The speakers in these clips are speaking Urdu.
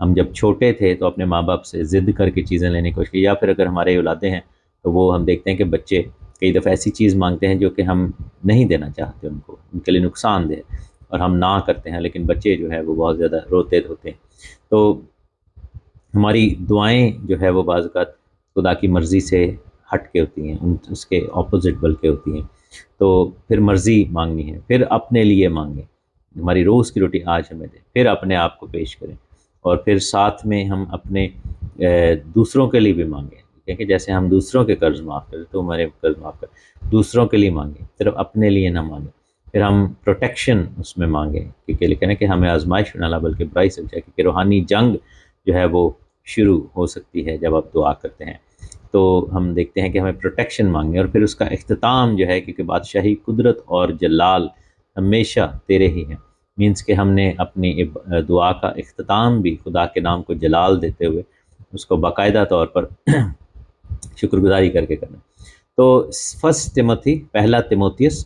ہم جب چھوٹے تھے تو اپنے ماں باپ سے ضد کر کے چیزیں لینے کی کوشش کی، یا پھر اگر ہمارے اولادیں ہیں تو وہ ہم دیکھتے ہیں کہ بچے کئی دفعہ ایسی چیز مانگتے ہیں جو کہ ہم نہیں دینا چاہتے ان کو، ان کے لیے نقصان دہ، اور ہم نہ کرتے ہیں، لیکن بچے جو ہے وہ بہت زیادہ روتے ہوتے ہیں۔ تو ہماری دعائیں جو ہے وہ بعض اوقات خدا کی مرضی سے ہٹ کے ہوتی ہیں، اس کے اپوزٹ بلکہ ہوتی ہیں۔ تو پھر مرضی مانگنی ہے، پھر اپنے لیے مانگیں، ہماری روز کی روٹی آج ہمیں دیں، پھر اپنے آپ کو پیش کریں، اور پھر ساتھ میں ہم اپنے دوسروں کے لیے بھی مانگیں، کہ جیسے ہم دوسروں کے قرض معاف کریں تو ہمارے قرض معاف کریں، دوسروں کے لیے مانگیں، صرف اپنے لیے نہ مانگیں۔ پھر ہم پروٹیکشن اس میں مانگیں، کیونکہ لکھا ہے کہ ہمیں آزمائش میں نہ لا بلکہ برائی سے بچائے، کیونکہ روحانی جنگ جو ہے وہ شروع ہو سکتی ہے جب آپ دعا کرتے ہیں۔ تو ہم دیکھتے ہیں کہ ہمیں پروٹیکشن مانگیں، اور پھر اس کا اختتام جو ہے، کیونکہ بادشاہی، قدرت اور جلال ہمیشہ تیرے ہی ہیں، مینس کہ ہم نے اپنی دعا کا اختتام بھی خدا کے نام کو جلال دیتے ہوئے اس کو باقاعدہ طور پر شکر گزاری کر کے کرنا۔ تو فرسٹ تیموتھی، پہلا تیموتھیوس،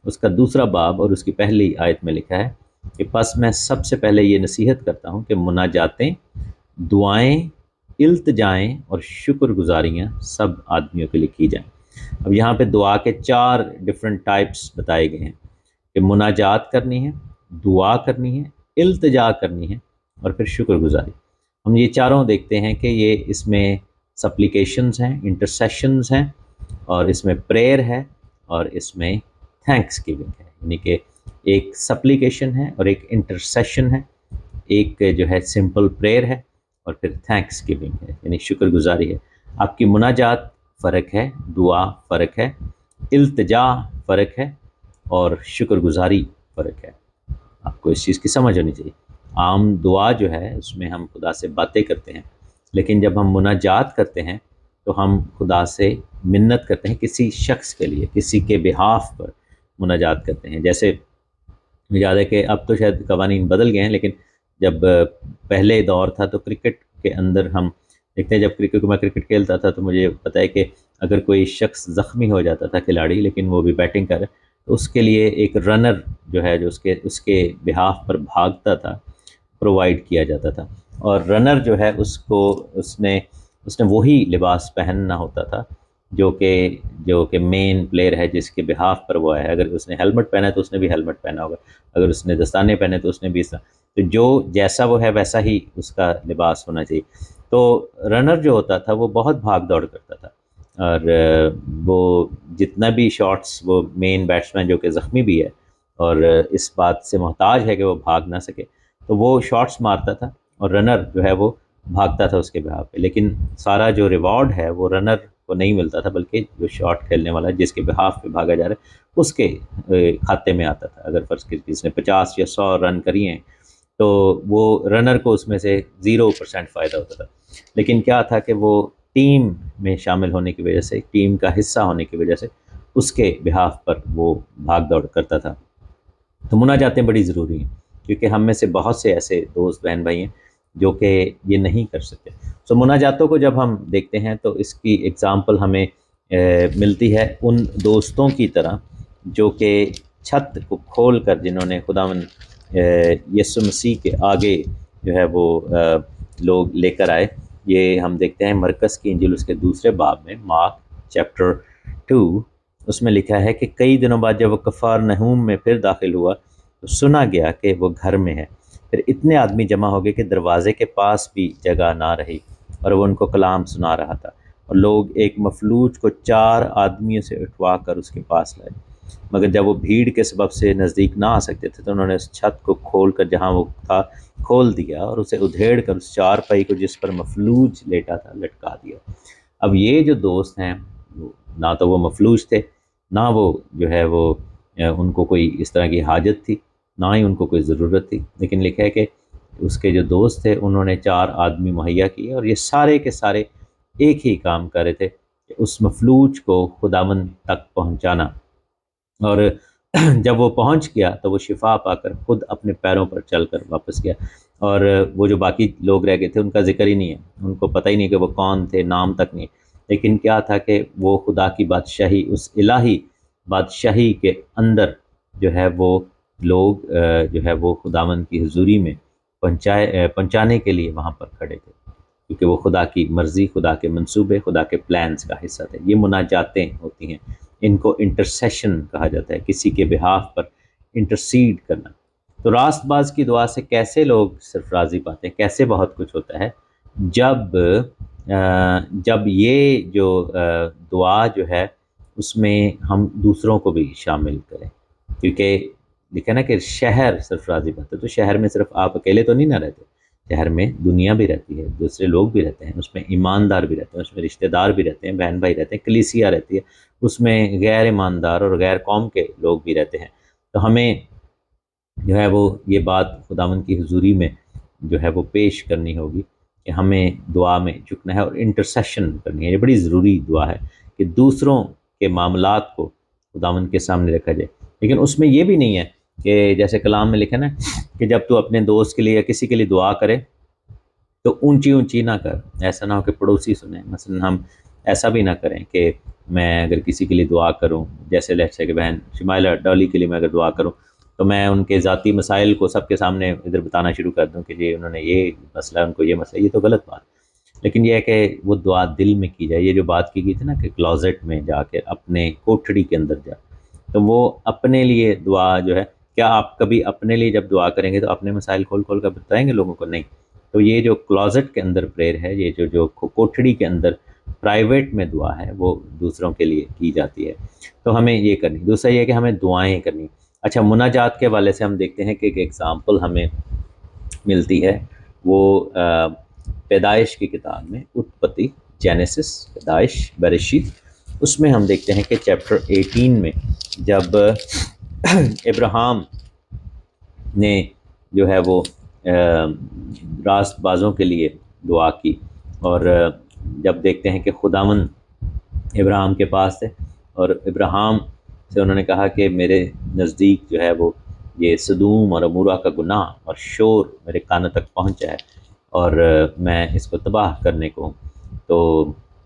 اس کا دوسرا باب اور اس کی پہلی آیت میں لکھا ہے کہ پس میں سب سے پہلے یہ نصیحت کرتا ہوں کہ مناجاتیں، دعائیں، التجائیں اور شکر گزاریاں سب آدمیوں کے لیے کی جائیں۔ اب یہاں پہ دعا کے 4 ڈفرینٹ ٹائپس بتائے گئے ہیں کہ مناجات کرنی ہے، دعا کرنی ہے، التجا کرنی ہے، اور پھر شکر گزاری۔ ہم یہ چاروں دیکھتے ہیں کہ یہ اس میں سپلیکیشنز ہیں، انٹرسیشنز ہیں، اور اس میں پریئر ہے، اور اس میں تھینکس گیونگ ہے، یعنی کہ ایک سپلیکیشن ہے اور ایک انٹرسیشن ہے، ایک جو ہے سمپل پریئر ہے، اور پھر تھینکس گیونگ ہے، یعنی شکر گزاری ہے۔ آپ کی مناجات فرق ہے، دعا فرق ہے، التجا فرق ہے، اور شکر گزاری فرق ہے۔ آپ کو اس چیز کی سمجھ ہونی چاہیے۔ عام دعا جو ہے اس میں ہم خدا سے باتیں کرتے ہیں، لیکن جب ہم مناجات کرتے ہیں تو ہم خدا سے منت کرتے ہیں، کسی شخص کے لیے، کسی کے بہاف پر مناجات کرتے ہیں۔ جیسے یاد ہے کہ اب تو شاید قوانین بدل گئے ہیں، لیکن جب پہلے دور تھا تو کرکٹ کے اندر ہم دیکھتے ہیں، جب میں کرکٹ کھیلتا تھا تو مجھے پتہ ہے کہ اگر کوئی شخص زخمی ہو جاتا تھا کھلاڑی، لیکن وہ بھی بیٹنگ کر رہے، تو اس کے لیے ایک رنر جو ہے جو اس کے بہاف پر بھاگتا تھا، پرووائڈ کیا جاتا تھا، اور رنر جو ہے اس نے وہی لباس پہننا ہوتا تھا جو کہ مین پلیئر ہے جس کے بہاف پر وہ ہے۔ اگر اس نے ہیلمٹ پہنا ہے تو اس نے بھی ہیلمٹ پہنا ہوگا، اگر اس نے دستانے پہنے تو اس نے بھی تو جو جیسا وہ ہے ویسا ہی اس کا لباس ہونا چاہیے۔ تو رنر جو ہوتا تھا وہ بہت بھاگ دوڑ کرتا تھا، اور وہ جتنا بھی شاٹس، وہ مین بیٹسمین جو کہ زخمی بھی ہے اور اس بات سے محتاج ہے کہ وہ بھاگ نہ سکے، تو وہ شاٹس مارتا تھا، اور رنر جو ہے وہ بھاگتا تھا اس کے بہاف پہ، لیکن سارا جو ریوارڈ ہے وہ رنر کو نہیں ملتا تھا، بلکہ جو شاٹ کھیلنے والا جس کے بہاف پہ بھاگا جا رہا ہے اس کے کھاتے میں آتا تھا۔ اگر فرض کس نے 50 یا 100 رن کری ہیں تو وہ رنر کو اس میں سے 0% فائدہ ہوتا تھا، لیکن کیا تھا کہ وہ ٹیم میں شامل ہونے کی وجہ سے، ٹیم کا حصہ ہونے کی وجہ سے اس کے بہاف پر وہ بھاگ دوڑ کرتا تھا۔ تو مناجاتیں بڑی ضروری ہیں، کیونکہ ہم میں سے بہت سے ایسے دوست بہن بھائی ہیں جو کہ یہ نہیں کر سکتے۔ سو مناجاتوں کو جب ہم دیکھتے ہیں تو اس کی اگزامپل ہمیں ملتی ہے ان دوستوں کی طرح جو کہ چھت کو کھول کر، جنہوں نے خداوند یسوع مسیح کے آگے جو ہے وہ لوگ لے کر آئے۔ یہ ہم دیکھتے ہیں مرکز کی انجیل اس کے دوسرے باب میں، مارک چیپٹر 2، اس میں لکھا ہے کہ کئی دنوں بعد جب وہ کفرنہوم میں پھر داخل ہوا تو سنا گیا کہ وہ گھر میں ہے۔ پھر اتنے آدمی جمع ہو گئے کہ دروازے کے پاس بھی جگہ نہ رہی، اور وہ ان کو کلام سنا رہا تھا، اور لوگ ایک مفلوج کو 4 آدمیوں سے اٹھوا کر اس کے پاس لائے، مگر جب وہ بھیڑ کے سبب سے نزدیک نہ آ سکتے تھے تو انہوں نے اس چھت کو کھول کر جہاں وہ تھا کھول دیا، اور اسے ادھیڑ کر اس 4 پائی کو جس پر مفلوج لیٹا تھا لٹکا دیا۔ اب یہ جو دوست ہیں، نہ تو وہ مفلوج تھے، نہ وہ جو ہے وہ ان کو کوئی اس طرح کی حاجت تھی، نہ ہی ان کو کوئی ضرورت تھی، لیکن لکھا ہے کہ اس کے جو دوست تھے انہوں نے 4 آدمی مہیا کیے، اور یہ سارے کے سارے ایک ہی کام کر رہے تھے کہ اس مفلوج کو خداوند تک پہنچانا۔ اور جب وہ پہنچ گیا تو وہ شفا پا کر خود اپنے پیروں پر چل کر واپس گیا، اور وہ جو باقی لوگ رہ گئے تھے ان کا ذکر ہی نہیں ہے، ان کو پتہ ہی نہیں کہ وہ کون تھے، نام تک نہیں، لیکن کیا تھا کہ وہ خدا کی بادشاہی، اس الہی بادشاہی کے اندر جو ہے وہ لوگ جو ہے وہ خداوند کی حضوری میں پہنچانے کے لیے وہاں پر کھڑے تھے، کیونکہ وہ خدا کی مرضی، خدا کے منصوبے، خدا کے پلانز کا حصہ تھے۔ یہ مناجاتیں ہوتی ہیں، ان کو انٹرسیشن کہا جاتا ہے، کسی کے بہاف پر انٹرسیڈ کرنا۔ تو راست باز کی دعا سے کیسے لوگ سرفرازی پاتے ہیں، کیسے بہت کچھ ہوتا ہے، جب یہ جو دعا جو ہے اس میں ہم دوسروں کو بھی شامل کریں، کیونکہ لکھا نا کہ شہر سرفرازی پاتے، تو شہر میں صرف آپ اکیلے تو نہیں نہ رہتے، شہر میں دنیا بھی رہتی ہے، دوسرے لوگ بھی رہتے ہیں، اس میں ایماندار بھی رہتے ہیں، اس میں رشتہ دار بھی رہتے ہیں، بہن بھائی رہتے ہیں، کلیسیا رہتی ہے، اس میں غیر ایماندار اور غیر قوم کے لوگ بھی رہتے ہیں۔ تو ہمیں جو ہے وہ یہ بات خداوند کی حضوری میں جو ہے وہ پیش کرنی ہوگی کہ ہمیں دعا میں جھکنا ہے اور انٹرسیشن کرنی ہے۔ یہ بڑی ضروری دعا ہے کہ دوسروں کے معاملات کو خداوند کے سامنے رکھا جائے، لیکن اس میں یہ بھی نہیں ہے کہ جیسے کلام میں لکھا نا کہ جب تو اپنے دوست کے لیے یا کسی کے لیے دعا کرے تو اونچی اونچی نہ کر، ایسا نہ ہو کہ پڑوسی سنیں۔ مثلا ہم ایسا بھی نہ کریں کہ میں اگر کسی کے لیے دعا کروں، جیسے لیٹس سے کہ بہن شمائلہ ڈالی کے لیے میں اگر دعا کروں تو میں ان کے ذاتی مسائل کو سب کے سامنے ادھر بتانا شروع کر دوں کہ جی انہوں نے یہ مسئلہ، ان کو یہ مسئلہ، یہ تو غلط بات۔ لیکن یہ ہے کہ وہ دعا دل میں کی جائے۔ یہ جو بات کی گئی تھی نا کہ کلازٹ میں جا کے اپنے کوٹھڑی کے اندر جا، تو وہ اپنے لیے دعا جو ہے، کیا آپ کبھی اپنے لیے جب دعا کریں گے تو اپنے مسائل کھول کھول کر بتائیں گے لوگوں کو؟ نہیں۔ تو یہ جو کلازٹ کے اندر پریئر ہے، یہ جو کوٹھڑی کے اندر پرائیویٹ میں دعا ہے، وہ دوسروں کے لیے کی جاتی ہے۔ تو ہمیں یہ کرنی۔ دوسرا یہ کہ ہمیں دعائیں کرنی۔ اچھا، مناجات کے حوالے سے ہم دیکھتے ہیں کہ ایک ایگزامپل ہمیں ملتی ہے، وہ پیدائش کی کتاب میں، اتپتی، جینیسس، پیدائش، بریشید، اس میں ہم دیکھتے ہیں کہ چیپٹر 18 میں جب ابراہیم نے جو ہے وہ راست بازوں کے لیے دعا کی، اور جب دیکھتے ہیں کہ خداوند ابراہیم کے پاس تھے اور ابراہیم سے انہوں نے کہا کہ میرے نزدیک جو ہے وہ یہ سدوم اور عمورہ کا گناہ اور شور میرے کانوں تک پہنچا ہے اور میں اس کو تباہ کرنے کو ہوں۔ تو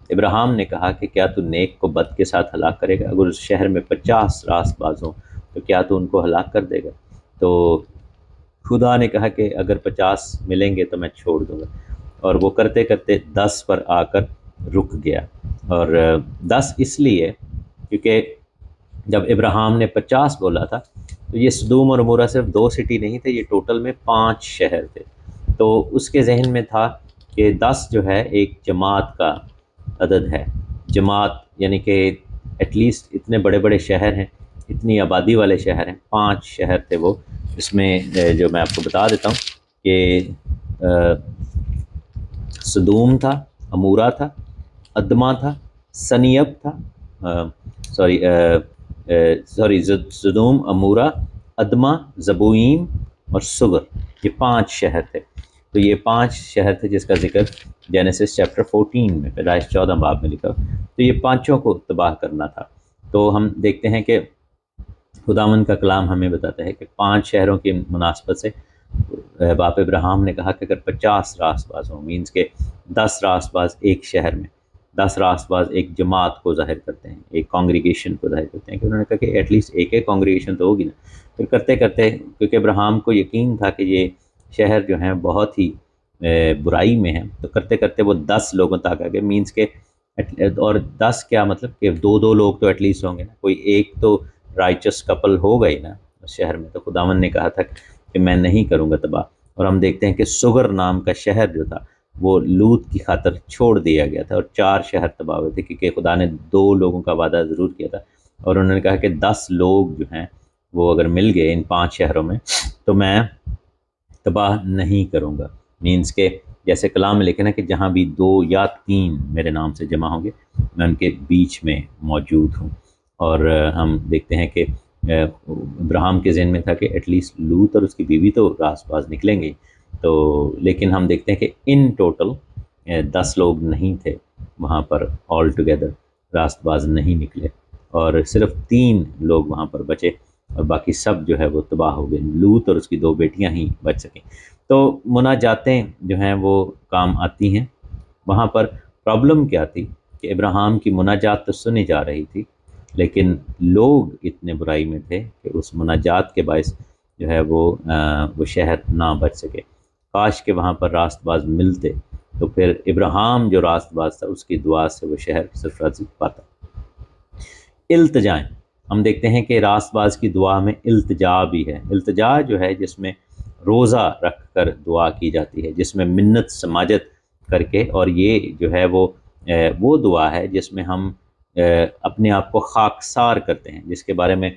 ابراہیم نے کہا کہ کیا تو نیک کو بد کے ساتھ ہلاک کرے گا؟ اگر اس شہر میں 50 راست باز ہوں تو کیا تو ان کو ہلاک کر دے گا؟ تو خدا نے کہا کہ اگر 50 ملیں گے تو میں چھوڑ دوں گا، اور وہ کرتے کرتے 10 پر آ کر رک گیا۔ اور 10 اس لیے کیونکہ جب ابراہیم نے 50 بولا تھا تو یہ سدوم اور عمورہ صرف 2 سٹی نہیں تھے، یہ ٹوٹل میں 5 شہر تھے۔ تو اس کے ذہن میں تھا کہ 10 جو ہے ایک جماعت کا عدد ہے، جماعت یعنی کہ ایٹ لیسٹ اتنے بڑے بڑے شہر ہیں، اتنی آبادی والے شہر ہیں، 5 شہر تھے وہ، جس میں جو میں آپ کو بتا دیتا ہوں کہ سدوم تھا، عمورہ تھا، ادما تھا، سنیب تھا، سدوم، عمورہ، ادما، زبوئیم اور سگر، یہ 5 شہر تھے۔ تو یہ 5 شہر تھے جس کا ذکر جینیسس چیپٹر 14 میں، پیدائش 14 باب میں لکھا۔ تو یہ 5 کو تباہ کرنا تھا۔ تو ہم دیکھتے ہیں کہ خداوند کا کلام ہمیں بتاتا ہے کہ 5 شہروں کی مناسبت سے باپ ابراہیم نے کہا کہ اگر 50 راست باز ہوں، مینس کہ 10 راست باز ایک شہر میں، 10 راست باز ایک جماعت کو ظاہر کرتے ہیں، ایک کانگریگیشن کو ظاہر کرتے ہیں، کہ انہوں نے کہا کہ ایٹ لیسٹ ایک کانگریگیشن تو ہوگی نا۔ پھر کرتے کرتے، کیونکہ ابراہیم کو یقین تھا کہ یہ شہر جو ہیں بہت ہی برائی میں ہیں، تو کرتے کرتے وہ 10 لوگوں تک آ گئے، مینس کہ اور 10 کیا مطلب کہ 2 لوگ تو ایٹ لیسٹ ہوں گے نا، کوئی ایک تو رائچس کپل ہو گئی نا اس شہر میں۔ تو خداوند نے کہا تھا کہ میں نہیں کروں گا تباہ۔ اور ہم دیکھتے ہیں کہ سگر نام کا شہر جو تھا وہ لوط کی خاطر چھوڑ دیا گیا تھا، اور 4 شہر تباہ ہوئے تھے، کیونکہ خدا نے 2 لوگوں کا وعدہ ضرور کیا تھا، اور انہوں نے کہا کہ 10 لوگ جو ہیں وہ اگر مل گئے ان 5 شہروں میں تو میں تباہ نہیں کروں گا۔ مینس کہ جیسے کلام میں لکھے نا کہ جہاں بھی 2 یا 3 میرے نام سے جمع ہوں گے میں ان کے بیچ میں موجود ہوں۔ اور ہم دیکھتے ہیں کہ ابراہیم کے ذہن میں تھا کہ ایٹ لیسٹ لوط اور اس کی بیوی تو راست باز نکلیں گے، تو لیکن ہم دیکھتے ہیں کہ ان ٹوٹل 10 لوگ نہیں تھے وہاں پر، آل ٹوگیدر راست باز نہیں نکلے، اور صرف 3 لوگ وہاں پر بچے، اور باقی سب جو ہے وہ تباہ ہو گئے۔ لوط اور اس کی 2 بیٹیاں ہی بچ سکیں۔ تو مناجاتیں جو ہیں وہ کام آتی ہیں۔ وہاں پر پرابلم کیا تھی کہ ابراہیم کی مناجات تو سنی جا رہی تھی، لیکن لوگ اتنے برائی میں تھے کہ اس مناجات کے باعث جو ہے وہ شہر نہ بچ سکے۔ کاش کہ وہاں پر راست باز ملتے، تو پھر ابراہیم جو راست باز تھا اس کی دعا سے وہ شہر سرفرازی پاتا۔ التجائیں، ہم دیکھتے ہیں کہ راست باز کی دعا میں التجا بھی ہے۔ التجا جو ہے جس میں روزہ رکھ کر دعا کی جاتی ہے، جس میں منت سماجت کر کے، اور یہ جو ہے وہ دعا ہے جس میں ہم اپنے آپ کو خاکسار کرتے ہیں، جس کے بارے میں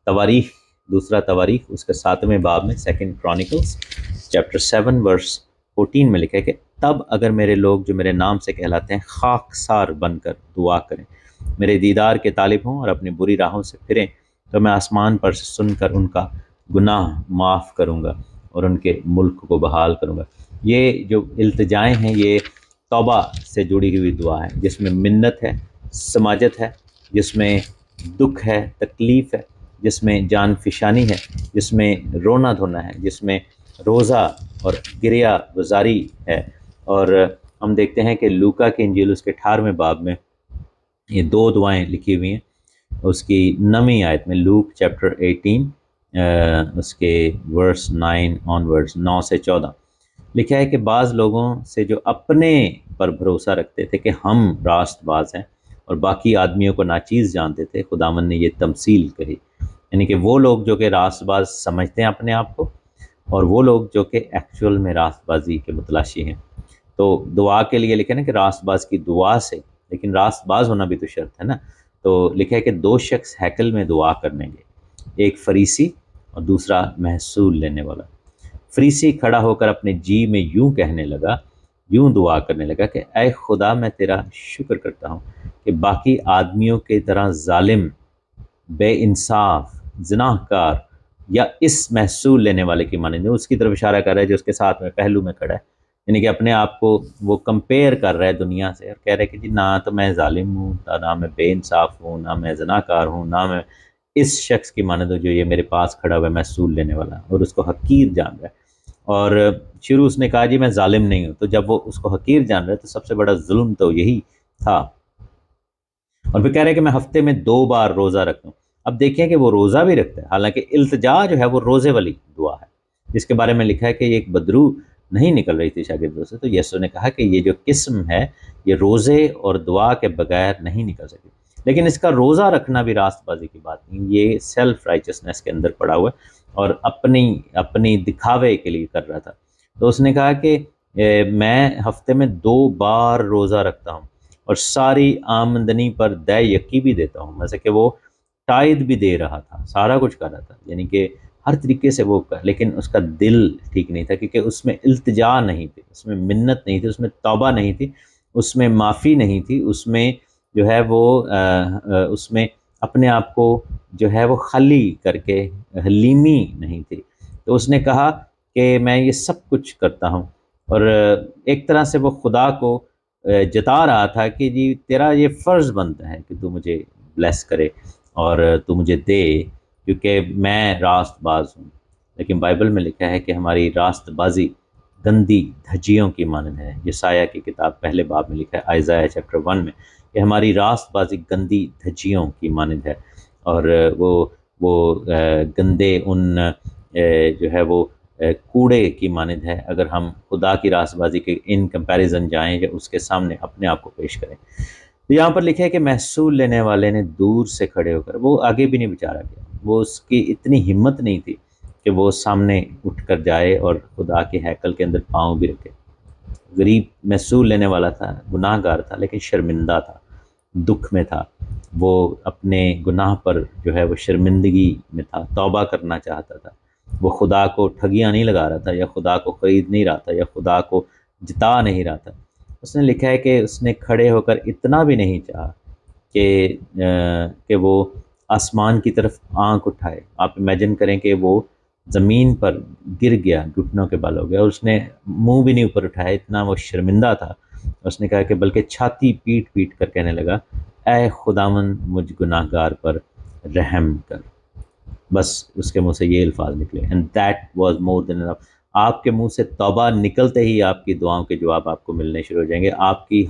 تواریخ، دوسرا تواریخ اس کے 7ویں باب میں، 2 Chronicles چیپٹر 7 ورس 14 میں لکھا ہے کہ تب اگر میرے لوگ جو میرے نام سے کہلاتے ہیں خاکسار بن کر دعا کریں، میرے دیدار کے طالب ہوں اور اپنی بری راہوں سے پھریں، تو میں آسمان پر سے سن کر ان کا گناہ معاف کروں گا اور ان کے ملک کو بحال کروں گا۔ یہ جو التجائیں ہیں یہ توبہ سے جڑی ہوئی دعا ہے، جس میں منت ہے، سماجت ہے، جس میں دکھ ہے، تکلیف ہے، جس میں جان فشانی ہے، جس میں رونا دھونا ہے، جس میں روزہ اور گریہ گزاری ہے۔ اور ہم دیکھتے ہیں کہ لوکا کی انجیل اس کے 18ویں باب میں یہ 2 دعائیں لکھی ہوئی ہیں، اس کی 9ویں آیت میں، لوک چیپٹر 18 اس کے ورس 9 آن ورڈز، 9 سے 14 لکھا ہے کہ بعض لوگوں سے جو اپنے پر بھروسہ رکھتے تھے کہ ہم راست باز ہیں اور باقی آدمیوں کو ناچیز جانتے تھے، خداوند نے یہ تمثیل کہی، یعنی کہ وہ لوگ جو کہ راست باز سمجھتے ہیں اپنے آپ کو، اور وہ لوگ جو کہ ایکچول میں راست بازی کے متلاشی ہیں۔ تو دعا کے لیے لکھا ہے نا کہ راست باز کی دعا سے، لیکن راست باز ہونا بھی تو شرط ہے نا۔ تو لکھا ہے کہ 2 شخص ہیکل میں دعا کرنے گے، ایک فریسی اور دوسرا محصول لینے والا۔ فریسی کھڑا ہو کر اپنے جی میں یوں کہنے لگا، یوں دعا کرنے لگا کہ اے خدا، میں تیرا شکر کرتا ہوں کہ باقی آدمیوں کی طرح ظالم، بے انصاف، زناہ کار یا اس محصول لینے والے کی مانند ہے۔ اس کی طرف اشارہ کر رہا ہے جو اس کے ساتھ میں پہلو میں کھڑا ہے، یعنی کہ اپنے آپ کو وہ کمپیئر کر رہا ہے دنیا سے، اور کہہ رہا ہے کہ جی نہ تو میں ظالم ہوں، نہ میں بے انصاف ہوں، نہ میں زنا کار ہوں، نہ میں اس شخص کی مانند ہوں جو یہ میرے پاس کھڑا ہوا ہے محصول لینے والا، اور اس کو حقیر جان رہا ہے۔ اور شروع اس نے کہا جی میں ظالم نہیں ہوں، تو جب وہ اس کو حقیر جان رہا ہے تو سب سے بڑا ظلم تو یہی تھا۔ اور پھر کہہ رہے ہیں کہ میں ہفتے میں 2 بار روزہ رکھتا ہوں۔ اب دیکھیں کہ وہ روزہ بھی رکھتا ہے، حالانکہ التجا جو ہے وہ روزے والی دعا ہے، جس کے بارے میں لکھا ہے کہ یہ ایک بدرو نہیں نکل رہی تھی شاگردوں سے، تو یسوع نے کہا کہ یہ جو قسم ہے یہ روزے اور دعا کے بغیر نہیں نکل سکتی۔ لیکن اس کا روزہ رکھنا بھی راست بازی کی بات نہیں، یہ سیلف رائچسنس کے اندر پڑا ہوا ہے اور اپنی دکھاوے کے لیے کر رہا تھا۔ تو اس نے کہا کہ میں ہفتے میں 2 بار روزہ رکھتا ہوں اور ساری آمدنی پر دے یکی بھی دیتا ہوں، جیسے کہ وہ ٹائد بھی دے رہا تھا، سارا کچھ کر رہا تھا، یعنی کہ ہر طریقے سے وہ لیکن اس کا دل ٹھیک نہیں تھا، کیونکہ اس میں التجا نہیں تھی، اس میں منت نہیں تھی، اس میں توبہ نہیں تھی، اس میں معافی نہیں تھی، اس میں جو ہے وہ اس میں اپنے آپ کو جو ہے وہ خالی کر کے حلیمی نہیں تھی۔ تو اس نے کہا کہ میں یہ سب کچھ کرتا ہوں، اور ایک طرح سے وہ خدا کو جتا رہا تھا کہ جی تیرا یہ فرض بنتا ہے کہ تو مجھے بلیس کرے اور تو مجھے دے، کیونکہ میں راست باز ہوں۔ لیکن بائبل میں لکھا ہے کہ ہماری راست بازی گندی دھجیوں کی مانند ہے۔ یسایہ کی کتاب 1 باب میں لکھا ہے، آئزایہ چیپٹر 1 میں، کہ ہماری راست بازی گندی دھجیوں کی مانند ہے، اور وہ گندے ان جو ہے وہ کوڑے کی مانند ہے اگر ہم خدا کی راست بازی کے ان کمپیریزن جائیں یا اس کے سامنے اپنے آپ کو پیش کریں۔ تو یہاں پر لکھا ہے کہ محصول لینے والے نے دور سے کھڑے ہو کر، وہ آگے بھی نہیں بچارا گیا، وہ اس کی اتنی ہمت نہیں تھی کہ وہ سامنے اٹھ کر جائے اور خدا کے ہیکل کے اندر پاؤں بھی رکھے۔ غریب محصول لینے والا تھا، گناہ گار تھا، لیکن شرمندہ تھا، دکھ میں تھا، وہ اپنے گناہ پر جو ہے وہ شرمندگی میں تھا، توبہ کرنا چاہتا تھا، وہ خدا کو ٹھگیاں نہیں لگا رہا تھا، یا خدا کو خرید نہیں رہا تھا، یا خدا کو جتا نہیں رہا تھا۔ اس نے لکھا ہے کہ اس نے کھڑے ہو کر اتنا بھی نہیں چاہا کہ وہ آسمان کی طرف آنکھ اٹھائے۔ آپ امیجن کریں کہ وہ زمین پر گر گیا، گھٹنوں کے بل ہو گیا، اور اس نے منہ بھی نہیں اوپر اٹھایا، اتنا وہ شرمندہ تھا۔ اس نے کہا کہ بلکہ چھاتی پیٹ پیٹ کر کہنے لگا، اے خداوند مجھ گناہ گار پر رحم کر۔ بس اس کے منہ سے یہ الفاظ نکلے، اینڈ دیٹ واز مور دین انف۔ آپ کے منہ سے توبہ نکلتے ہی آپ کی دعاؤں کے جواب آپ کو ملنے شروع ہو جائیں گے۔ آپ کی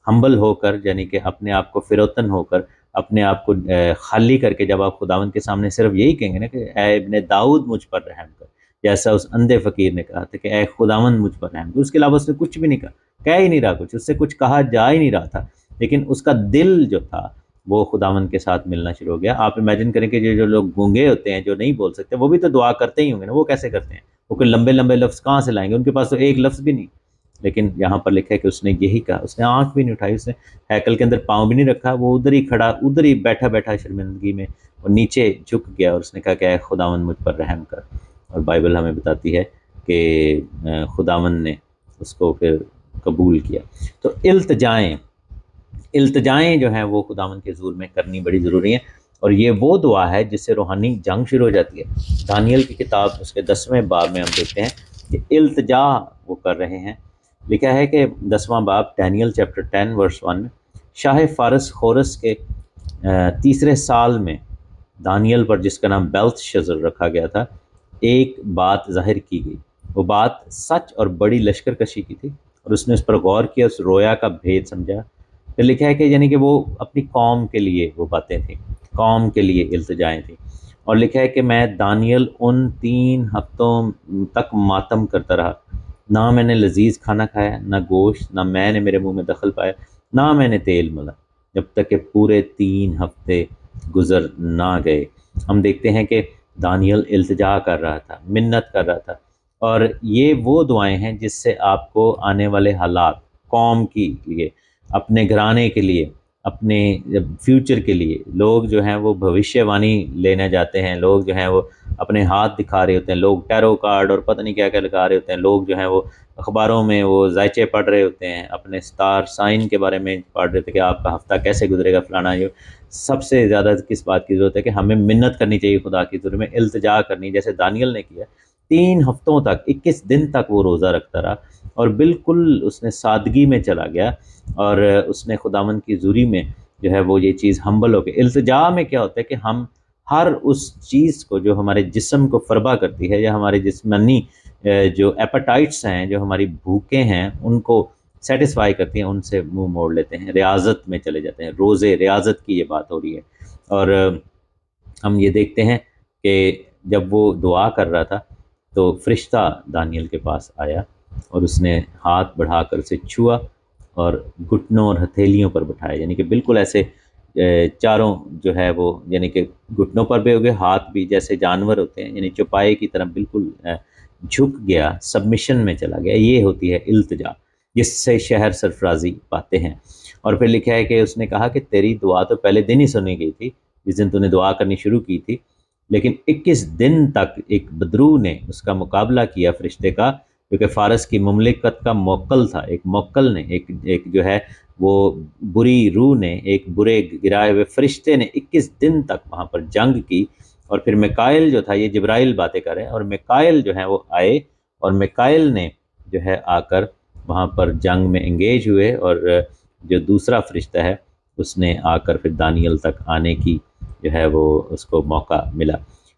ہمبل ہو کر، یعنی کہ اپنے آپ کو فروتن ہو کر اپنے آپ کو خالی کر کے جب آپ خداوند کے سامنے صرف یہی کہیں گے نا کہ اے ابن داؤد مجھ پر رحم کر، جیسا اس اندھے فقیر نے کہا تھا کہ اے خداوند مجھ پر رحم کر، اس کے علاوہ اس نے کچھ بھی نہیں کہہ ہی نہیں رہا کچھ، اس سے کچھ کہا جا ہی نہیں رہا تھا، لیکن اس کا دل جو تھا وہ خداوند کے ساتھ ملنا شروع ہو گیا۔ آپ امیجن کریں کہ جو لوگ گونگے ہوتے ہیں، جو نہیں بول سکتے، وہ بھی تو دعا کرتے ہی ہوں گے نا، وہ کیسے کرتے ہیں؟ وہ کوئی لمبے لمبے لفظ کہاں سے لائیں گے؟ ان کے پاس تو ایک لفظ بھی نہیں۔ لیکن یہاں پر لکھا ہے کہ اس نے یہی کہا، اس نے آنکھ بھی نہیں اٹھائی، اس نے ہیکل کے اندر پاؤں بھی نہیں رکھا، وہ ادھر ہی کھڑا، ادھر ہی بیٹھا بیٹھا شرمندگی میں اور نیچے جھک گیا، اور اس نے کہا کہ اے خداوند مجھ پر رحم کر۔ اور بائبل ہمیں بتاتی ہے کہ خداوند نے اس کو پھر قبول کیا۔ تو التجائیں جو ہیں وہ خداوند کے حضور میں کرنی بڑی ضروری ہیں، اور یہ وہ دعا ہے جس سے روحانی جنگ شروع ہو جاتی ہے۔ دانیل کی کتاب اس کے 10ویں باب میں ہم دیکھتے ہیں کہ التجا وہ کر رہے ہیں۔ لکھا ہے کہ 10واں باب ڈینیل چیپٹر 10 ورس 1 میں، شاہ فارس خورس کے تیسرے سال میں دانیل پر، جس کا نام بیلت شزر رکھا گیا تھا، ایک بات ظاہر کی گئی۔ وہ بات سچ اور بڑی لشکر کشی کی تھی، اور اس نے اس پر غور کیا، اس رویا کا بھید سمجھا۔ پھر لکھا ہے کہ یعنی کہ وہ اپنی قوم کے لیے وہ باتیں تھیں، قوم کے لیے التجائیں تھیں۔ اور لکھا ہے کہ میں دانیل ان 3 ہفتوں تک ماتم کرتا رہا، نہ میں نے لذیذ کھانا کھایا، نہ گوشت، نہ میں نے میرے منہ میں دخل پایا، نہ میں نے تیل ملا، جب تک کہ پورے 3 ہفتے گزر نہ گئے۔ ہم دیکھتے ہیں کہ دانیل التجا کر رہا تھا، منت کر رہا تھا، اور یہ وہ دعائیں ہیں جس سے آپ کو آنے والے حالات، قوم کے لیے، اپنے گھرانے کے لیے، اپنے فیوچر کے لیے، لوگ جو ہیں وہ بھوشیہ وانی لینے جاتے ہیں، لوگ جو ہیں وہ اپنے ہاتھ دکھا رہے ہوتے ہیں، لوگ ٹیرو کارڈ اور پتہ نہیں کیا کیا لگا رہے ہوتے ہیں، لوگ جو ہیں وہ اخباروں میں وہ ذائچے پڑھ رہے ہوتے ہیں، اپنے سٹار سائن کے بارے میں پڑھ رہے تھے کہ آپ کا ہفتہ کیسے گزرے گا فلانا۔ یہ سب سے زیادہ کس بات کی ضرورت ہے کہ ہمیں منت کرنی چاہیے خدا کی حضور میں، التجا کرنی، جیسے دانیل نے کیا۔ 3 ہفتوں تک، 21 دن تک وہ روزہ رکھتا رہا، اور بالکل اس نے سادگی میں چلا گیا، اور اس نے خداوند کی حضوری میں جو ہے وہ یہ چیز ہمبل ہو کے۔ التجا میں کیا ہوتا ہے کہ ہم ہر اس چیز کو جو ہمارے جسم کو فربا کرتی ہے، یا ہمارے جسمانی جو ایپیٹائٹس ہیں، جو ہماری بھوکیں ہیں، ان کو سیٹسفائی کرتی ہیں، ان سے منہ موڑ لیتے ہیں، ریاضت میں چلے جاتے ہیں۔ روزے ریاضت کی یہ بات ہو رہی ہے، اور ہم یہ دیکھتے ہیں کہ جب وہ دعا کر رہا تھا تو فرشتہ دانیل کے پاس آیا، اور اس نے ہاتھ بڑھا کر اسے چھوا اور گھٹنوں اور ہتھیلیوں پر بٹھایا، یعنی کہ بالکل ایسے چاروں جو ہے وہ، یعنی کہ گھٹنوں پر بھی ہو گئے، ہاتھ بھی جیسے جانور ہوتے ہیں، یعنی چوپائے کی طرح بالکل جھک گیا، سبمیشن میں چلا گیا۔ یہ ہوتی ہے التجا، جس سے شہر سرفرازی پاتے ہیں۔ اور پھر لکھا ہے کہ اس نے کہا کہ تیری دعا تو پہلے دن ہی سنی گئی تھی، جس دن تو نے دعا کرنی شروع کی تھی، لیکن 21 دن تک ایک بدرو نے اس کا مقابلہ کیا، فرشتے کا، کیونکہ فارس کی مملکت کا موکل تھا، ایک موکل نے، ایک جو ہے وہ بری روح نے، ایک برے گرائے ہوئے فرشتے نے 21 دن تک وہاں پر جنگ کی۔ اور پھر میکائل جو تھا، یہ جبرائیل باتیں کر رہے ہیں، اور میکائل جو ہے وہ آئے، اور میکائل نے جو ہے آ کر وہاں پر جنگ میں انگیج ہوئے، اور جو دوسرا فرشتہ ہے اس نے آ کر پھر دانیل تک آنے کی جو ہے وہ اس کو موقع ملا۔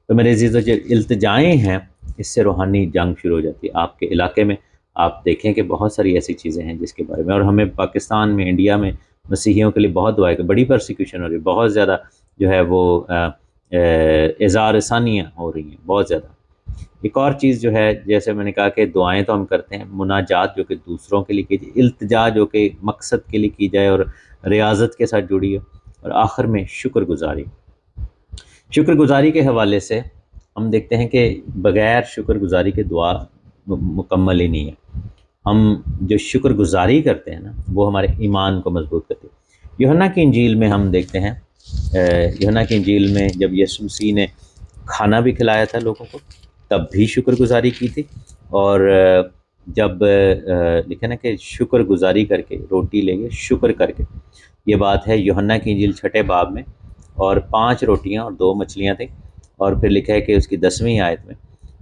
تو میرے عزیزو، جو التجائیں ہیں، اس سے روحانی جنگ شروع ہو جاتی ہے۔ آپ کے علاقے میں آپ دیکھیں کہ بہت ساری ایسی چیزیں ہیں جس کے بارے میں، اور ہمیں پاکستان میں، انڈیا میں مسیحیوں کے لیے بہت دعا ہے کہ بڑی پرسیکیوشن ہو رہی ہے، بہت زیادہ جو ہے وہ اظہار ثانیہ ہو رہی ہیں، بہت زیادہ۔ ایک اور چیز جو ہے، جیسے میں نے کہا کہ دعائیں تو ہم کرتے ہیں، مناجات جو کہ دوسروں کے لیے کی جائے، التجا جو کہ مقصد کے لیے کی جائے اور ریاضت کے ساتھ جڑی ہو، اور آخر میں شکر گزاری۔ شکر گزاری کے حوالے سے ہم دیکھتے ہیں کہ بغیر شکر گزاری کے دعا مکمل ہی نہیں ہے۔ ہم جو شکر گزاری کرتے ہیں نا، وہ ہمارے ایمان کو مضبوط کرتی ہے۔ یوحنا کی انجیل میں ہم دیکھتے ہیں، یوحنا کی انجیل میں جب یسوع مسیح نے کھانا بھی کھلایا تھا لوگوں کو، تب بھی شکر گزاری کی تھی، اور جب لکھا نا کہ شکر گزاری کر کے روٹی لے گئے، شکر کر کے، یہ بات ہے یوحنا کی انجیل 6 باب میں، اور 5 روٹیاں اور 2 مچھلیاں تھیں۔ اور پھر لکھا ہے کہ اس کی 10ویں آیت میں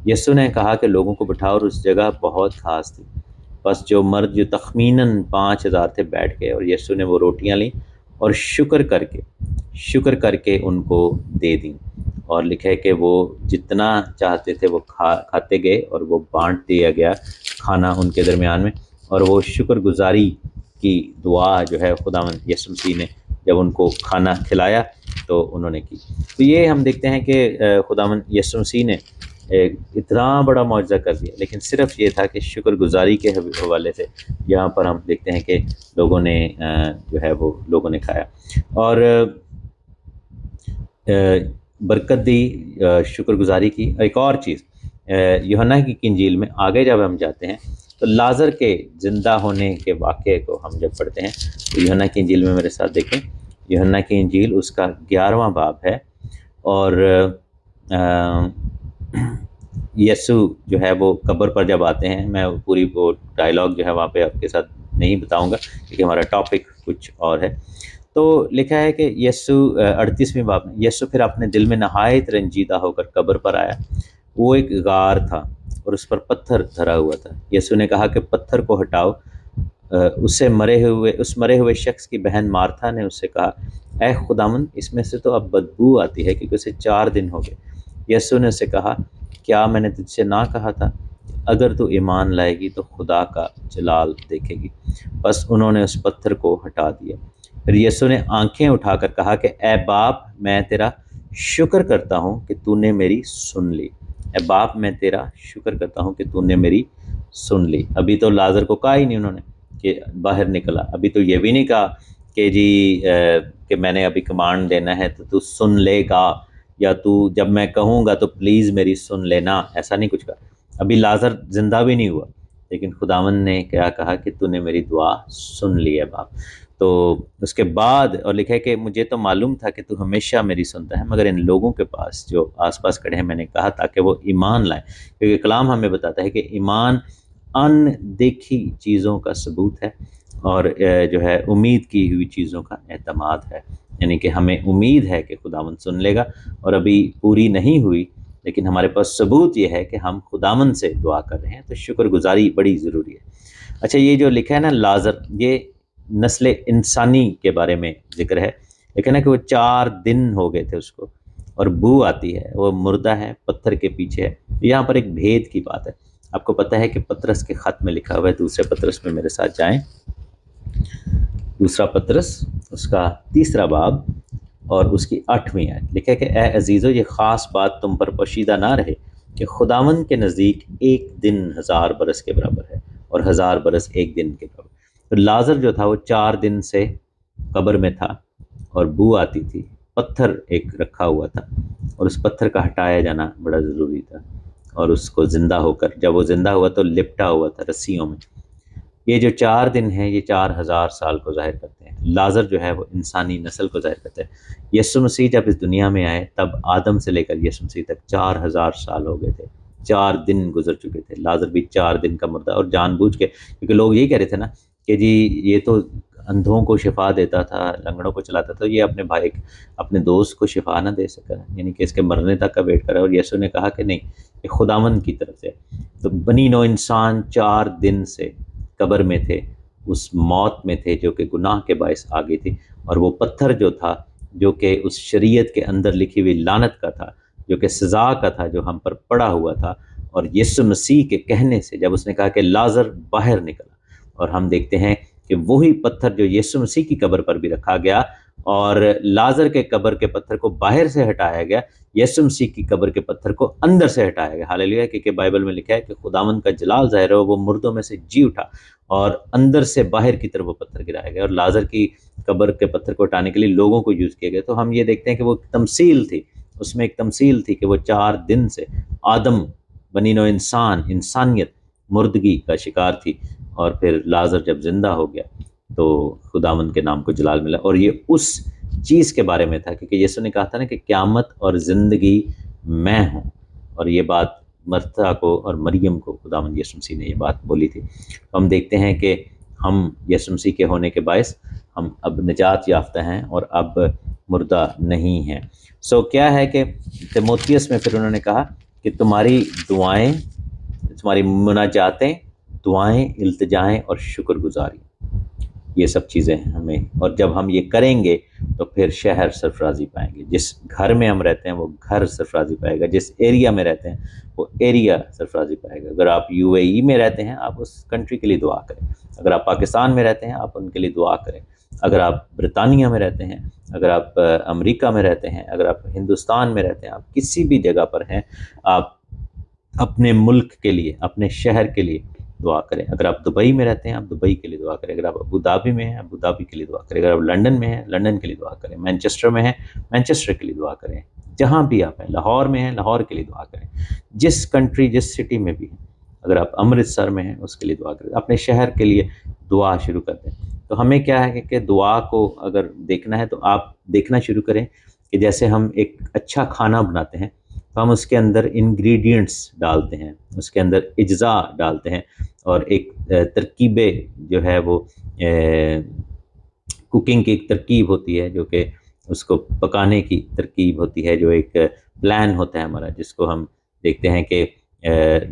یسوع نے کہا کہ لوگوں کو بٹھاؤ، اور اس جگہ بہت خاص تھی، بس جو مرد جو تخمیناً 5000 تھے بیٹھ گئے، اور یسوع نے وہ روٹیاں لیں اور شکر کر کے ان کو دے دیں، اور لکھا ہے کہ وہ جتنا چاہتے تھے وہ کھاتے گئے، اور وہ بانٹ دیا گیا کھانا ان کے درمیان میں، اور وہ شکر گزاری کی دعا جو ہے خداوند یسوع مسیح نے جب ان کو کھانا کھلایا تو انہوں نے کی۔ تو یہ ہم دیکھتے ہیں کہ خداوند یسوع مسیح نے اتنا بڑا معجزہ کر دیا، لیکن صرف یہ تھا کہ شکر گزاری کے حوالے سے یہاں پر ہم دیکھتے ہیں کہ لوگوں نے جو ہے وہ لوگوں نے کھایا اور برکت دی، شکر گزاری کی۔ ایک اور چیز یوحنا کی انجیل میں آگے جب ہم جاتے ہیں تو لازر کے زندہ ہونے کے واقعے کو ہم جب پڑھتے ہیں تو یوحنا کی انجیل میں میرے ساتھ دیکھیں، یوحنا کی انجیل اس کا 11واں باب ہے، اور یسوع جو ہے وہ قبر پر جب آتے ہیں، میں پوری وہ ڈائلاگ جو ہے وہاں پہ آپ کے ساتھ نہیں بتاؤں گا کیونکہ ہمارا ٹاپک کچھ اور ہے۔ تو لکھا ہے کہ یسوع 38ویں باب میں، یسوع پھر اپنے دل میں نہایت رنجیدہ ہو کر قبر پر آیا۔ وہ ایک غار تھا اور اس پر پتھر دھرا ہوا تھا۔ یسوع نے کہا کہ پتھر کو ہٹاؤ۔ اس مرے ہوئے شخص کی بہن مارتھا نے اس سے کہا، اے خداوند، اس میں سے تو اب بدبو آتی ہے کیونکہ اسے 4 دن ہو گئے۔ یسوع نے اسے کہا، کیا میں نے تجھ سے نہ کہا تھا؟ اگر تو ایمان لائے گی تو خدا کا جلال دیکھے گی۔ بس انہوں نے اس پتھر کو ہٹا دیا۔ پھر یسوع نے آنکھیں اٹھا کر کہا کہ اے باپ، میں تیرا شکر کرتا ہوں کہ تو نے میری سن لی۔ اے باپ، میں تیرا شکر کرتا ہوں کہ تو نے میری سن لی۔ ابھی تو لازر کو کہا ہی نہیں انہوں نے کہ باہر نکلا، ابھی تو یہ بھی نہیں کہا کہ جی کہ میں نے ابھی کمانڈ دینا ہے تو سن لے گا، یا تو جب میں کہوں گا تو پلیز میری سن لینا، ایسا نہیں کچھ کہا۔ ابھی لازر زندہ بھی نہیں ہوا، لیکن خداوند نے کیا کہا کہ تو نے میری دعا سن لی ہے باپ۔ تو اس کے بعد اور لکھا ہے کہ مجھے تو معلوم تھا کہ تو ہمیشہ میری سنتا ہے، مگر ان لوگوں کے پاس جو آس پاس کھڑے ہیں میں نے کہا تاکہ وہ ایمان لائیں، کیونکہ کلام ہمیں بتاتا ہے کہ ایمان ان دیکھی چیزوں کا ثبوت ہے اور جو ہے امید کی ہوئی چیزوں کا اعتماد ہے، یعنی کہ ہمیں امید ہے کہ خداوند سن لے گا، اور ابھی پوری نہیں ہوئی لیکن ہمارے پاس ثبوت یہ ہے کہ ہم خداوند سے دعا کر رہے ہیں، تو شکر گزاری بڑی ضروری ہے۔ اچھا، یہ جو لکھا ہے نا لازر، یہ نسل انسانی کے بارے میں ذکر ہے، لیکن ہے کہ وہ 4 دن ہو گئے تھے اس کو، اور بو آتی ہے، وہ مردہ ہے، پتھر کے پیچھے ہے۔ یہاں پر ایک بھید کی بات ہے۔ آپ کو پتہ ہے کہ پطرس کے خط میں لکھا ہوا ہے، دوسرے پطرس میں میرے ساتھ جائیں، دوسرا پطرس اس کا 3 باب اور اس کی 8ویں آیت، لکھا ہے کہ اے عزیزو، یہ خاص بات تم پر پوشیدہ نہ رہے کہ خداوند کے نزدیک 1 دن 1000 برس کے برابر ہے اور 1000 برس 1 دن کے برابر۔ تو لازر جو تھا وہ 4 دن سے قبر میں تھا اور بو آتی تھی، پتھر ایک رکھا ہوا تھا اور اس پتھر کا ہٹایا جانا بڑا ضروری تھا، اور اس کو زندہ ہو کر، جب وہ زندہ ہوا تو لپٹا ہوا تھا رسیوں میں۔ یہ جو 4 دن ہیں یہ 4000 سال کو ظاہر کرتے ہیں۔ لازر جو ہے وہ انسانی نسل کو ظاہر کرتے ہیں۔ یسوع مسیح جب اس دنیا میں آئے تب آدم سے لے کر یسوع مسیح تک 4000 سال ہو گئے تھے، 4 دن گزر چکے تھے۔ لازر بھی 4 دن کا مردہ، اور جان بوجھ کے، کیونکہ لوگ یہی کہہ رہے تھے نا کہ جی یہ تو اندھوں کو شفا دیتا تھا، لنگڑوں کو چلاتا تھا، یہ اپنے بھائی اپنے دوست کو شفا نہ دے سکا، یعنی کہ اس کے مرنے تک کا ویٹ کرا۔ اور یسوع نے کہا کہ نہیں، یہ خداوند کی طرف سے۔ تو بنی نوع انسان 4 دن سے قبر میں تھے، اس موت میں تھے جو کہ گناہ کے باعث آ گئی تھی، اور وہ پتھر جو تھا جو کہ اس شریعت کے اندر لکھی ہوئی لعنت کا تھا، جو کہ سزا کا تھا، جو ہم پر پڑا ہوا تھا، اور یسوع مسیح کے کہنے سے جب اس نے کہا کہ لازر باہر نکلا، اور ہم دیکھتے ہیں کہ وہی پتھر جو یسوع مسیح کی قبر پر بھی رکھا گیا اور لازر کے قبر کے پتھر کو باہر سے ہٹایا گیا، یسوع مسیح کی قبر کے پتھر کو اندر سے ہٹایا گیا۔ ہاللیلویہ، کیونکہ بائبل میں لکھا ہے کہ خداوند کا جلال ظاہر ہو، وہ مردوں میں سے جی اٹھا اور اندر سے باہر کی طرف وہ پتھر گرایا گیا، اور لازر کی قبر کے پتھر کو ہٹانے کے لیے لوگوں کو یوز کیا گیا۔ تو ہم یہ دیکھتے ہیں کہ وہ ایک تمثیل تھی، اس میں ایک تمثیل تھی کہ وہ 4 دن سے آدم، بنی نوع انسان، انسانیت مردگی کا شکار تھی، اور پھر لازر جب زندہ ہو گیا تو خداوند کے نام کو جلال ملا۔ اور یہ اس چیز کے بارے میں تھا، کیونکہ یسوع نے کہا تھا نا کہ قیامت اور زندگی میں ہوں، اور یہ بات مرتا کو اور مریم کو خداوند یسوع مسیح نے یہ بات بولی تھی۔ ہم دیکھتے ہیں کہ ہم یسوع مسیح کے ہونے کے باعث ہم اب نجات یافتہ ہیں اور اب مردہ نہیں ہیں۔ کیا ہے کہ تیموتھیوس میں پھر انہوں نے کہا کہ تمہاری دعائیں، تمہاری مناجاتیں، دعائیں، التجائیں اور شکر گزاری، یہ سب چیزیں ہمیں، اور جب ہم یہ کریں گے تو پھر شہر سرفرازی پائیں گے۔ جس گھر میں ہم رہتے ہیں وہ گھر سرفرازی پائے گا، جس ایریا میں رہتے ہیں وہ ایریا سرفرازی پائے گا۔ اگر آپ UAE میں رہتے ہیں آپ اس کنٹری کے لیے دعا کریں، اگر آپ پاکستان میں رہتے ہیں آپ ان کے لیے دعا کریں، اگر آپ برطانیہ میں رہتے ہیں، اگر آپ امریکہ میں رہتے ہیں، اگر آپ ہندوستان میں رہتے ہیں، آپ کسی بھی جگہ پر ہیں، آپ اپنے ملک کے لیے، اپنے شہر کے لیے دعا کریں۔ اگر آپ دبئی میں رہتے ہیں، آپ دبئی کے لیے دعا کریں۔ اگر آپ ابو دھابی میں ہیں، ابو دھابی کے لیے دعا کریں۔ اگر آپ لنڈن میں ہیں، لنڈن کے لیے دعا کریں۔ مینچسٹر میں ہیں، مینچسٹر کے لیے دعا کریں۔ جہاں بھی آپ ہیں، لاہور میں ہیں، لاہور کے لیے دعا کریں۔ جس کنٹری، جس سٹی میں بھی ہیں، اگر آپ امرتسر میں ہیں، اس کے لیے دعا کریں۔ اپنے شہر کے لیے دعا شروع کر دیں۔ تو ہمیں کیا ہے کہ دعا کو اگر دیکھنا ہے تو آپ دیکھنا شروع کریں کہ جیسے ہم ایک اچھا کھانا بناتے ہیں تو ہم اس کے اندر انگریڈینٹس ڈالتے ہیں، اس کے اندر اجزاء ڈالتے ہیں، اور ایک ترکیبیں جو ہے وہ کوکنگ کی ایک ترکیب ہوتی ہے، جو کہ اس کو پکانے کی ترکیب ہوتی ہے، جو ایک پلان ہوتا ہے ہمارا، جس کو ہم دیکھتے ہیں کہ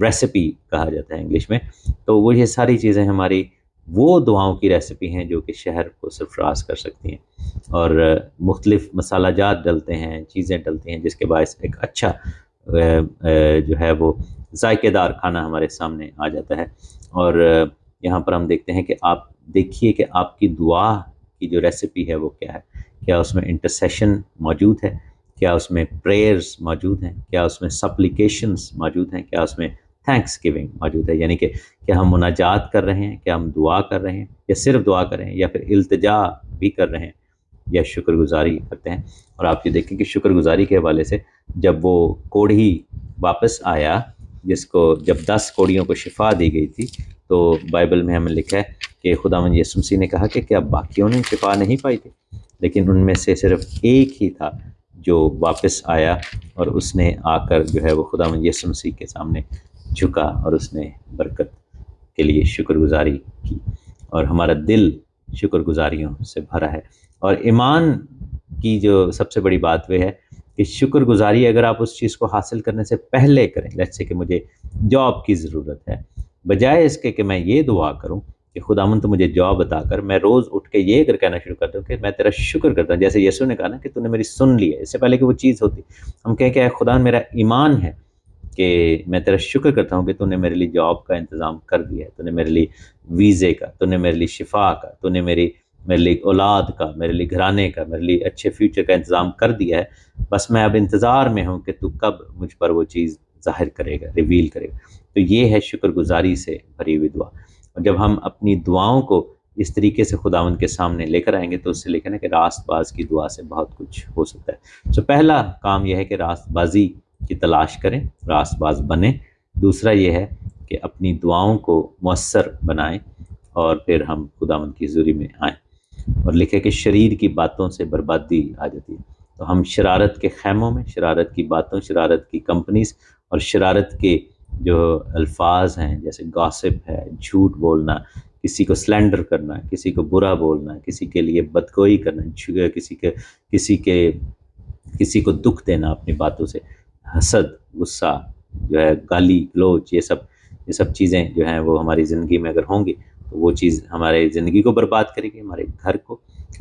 ریسیپی کہا جاتا ہے انگلش میں۔ تو وہ یہ ساری چیزیں ہماری وہ دعاؤں کی ریسیپی ہیں جو کہ شہر کو سرفراز کر سکتی ہیں، اور مختلف مسالہ جات ڈلتے ہیں، چیزیں ڈلتی ہیں، جس کے باعث ایک اچھا جو ہے وہ ذائقے دار کھانا ہمارے سامنے آ جاتا ہے۔ اور یہاں پر ہم دیکھتے ہیں کہ آپ دیکھیے کہ آپ کی دعا کی جو ریسیپی ہے وہ کیا ہے۔ کیا اس میں انٹرسیشن موجود ہے؟ کیا اس میں پریئرز موجود ہیں؟ کیا اس میں سپلیکیشنز موجود ہیں؟ کیا اس میں تھینکس گیونگ موجود ہے؟ یعنی کہ کیا ہم مناجات کر رہے ہیں، کیا ہم دعا کر رہے ہیں، یا صرف دعا کر رہے ہیں، یا پھر التجا بھی کر رہے ہیں، یا شکر گزاری کرتے ہیں۔ اور آپ یہ دیکھیں کہ شکر گزاری کے حوالے سے جب وہ کوڑھی واپس آیا، جس کو جب 10 کوڑیوں کو شفا دی گئی تھی، تو بائبل میں ہمیں لکھا ہے کہ خداوند یسوع مسیح نے کہا کہ کیا باقیوں نے شفا نہیں پائی تھی؟ لیکن ان میں سے صرف ایک ہی تھا جو واپس آیا، اور اس نے آ کر جو ہے وہ خداوند یسوع مسیح کے سامنے جھکا، اور اس نے برکت کے لیے شکر گزاری کی، اور ہمارا دل شکر گزاریوں سے بھرا ہے۔ اور ایمان کی جو سب سے بڑی بات وہ ہے کہ شکر گزاری اگر آپ اس چیز کو حاصل کرنے سے پہلے کریں، لیٹس سے کہ مجھے جاب کی ضرورت ہے، بجائے اس کے کہ میں یہ دعا کروں کہ خداوند تو مجھے جاب عطا کر، میں روز اٹھ کے یہ اگر کہنا شروع کر دوں کہ میں تیرا شکر کرتا ہوں، جیسے یسوع نے کہا نا کہ تو نے میری سن لی ہے، اس سے پہلے کہ وہ چیز ہوتی، ہم کہیں کہ اے خدا میرا ایمان ہے کہ میں تیرا شکر کرتا ہوں کہ تو نے میرے لیے جاب کا انتظام کر دیا ہے، تو نے میرے لیے ویزے کا، تو نے میرے لیے شفا کا، تو نے میرے لیے اولاد کا، میرے لیے گھرانے کا، میرے لیے اچھے فیوچر کا انتظام کر دیا ہے، بس میں اب انتظار میں ہوں کہ تو کب مجھ پر وہ چیز ظاہر کرے گا، ریویل کرے گا۔ تو یہ ہے شکر گزاری سے بھری ہوئی دعا۔ اور جب ہم اپنی دعاؤں کو اس طریقے سے خداوند کے سامنے لے کر آئیں گے تو اس سے لے کر نا کہ راست باز کی دعا سے بہت کچھ ہو سکتا ہے۔ پہلا کام یہ ہے کہ راست بازی کی تلاش کریں، راست باز بنیں۔ دوسرا یہ ہے کہ اپنی دعاؤں کو مؤثر بنائیں، اور پھر ہم خداوند کی حضوری میں آئیں۔ اور لکھے کہ شریر کی باتوں سے بربادی آ جاتی ہے، تو ہم شرارت کے خیموں میں، شرارت کی باتوں، شرارت کی کمپنیز، اور شرارت کے جو الفاظ ہیں جیسے گاسپ ہے، جھوٹ بولنا، کسی کو سلینڈر کرنا، کسی کو برا بولنا، کسی کے لیے بدگوئی کرنا، کسی کو دکھ دینا اپنی باتوں سے، حسد، غصہ جو ہے، گالی گلوچ، یہ سب چیزیں جو ہیں وہ ہماری زندگی میں اگر ہوں گی تو وہ چیز ہمارے زندگی کو برباد کرے گی، ہمارے گھر کو،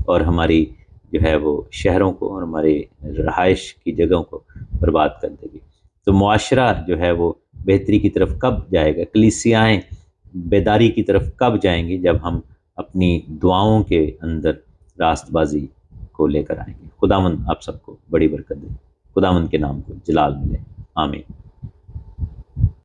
اور ہماری جو ہے وہ شہروں کو، اور ہماری رہائش کی جگہوں کو برباد کر دے گی۔ تو معاشرہ جو ہے وہ بہتری کی طرف کب جائے گا، کلیسیائیں بیداری کی طرف کب جائیں گی؟ جب ہم اپنی دعاؤں کے اندر راست بازی کو لے کر آئیں گے۔ خداوند آپ سب کو بڑی برکت دے، خداوند کے نام کو جلال ملے، آمین۔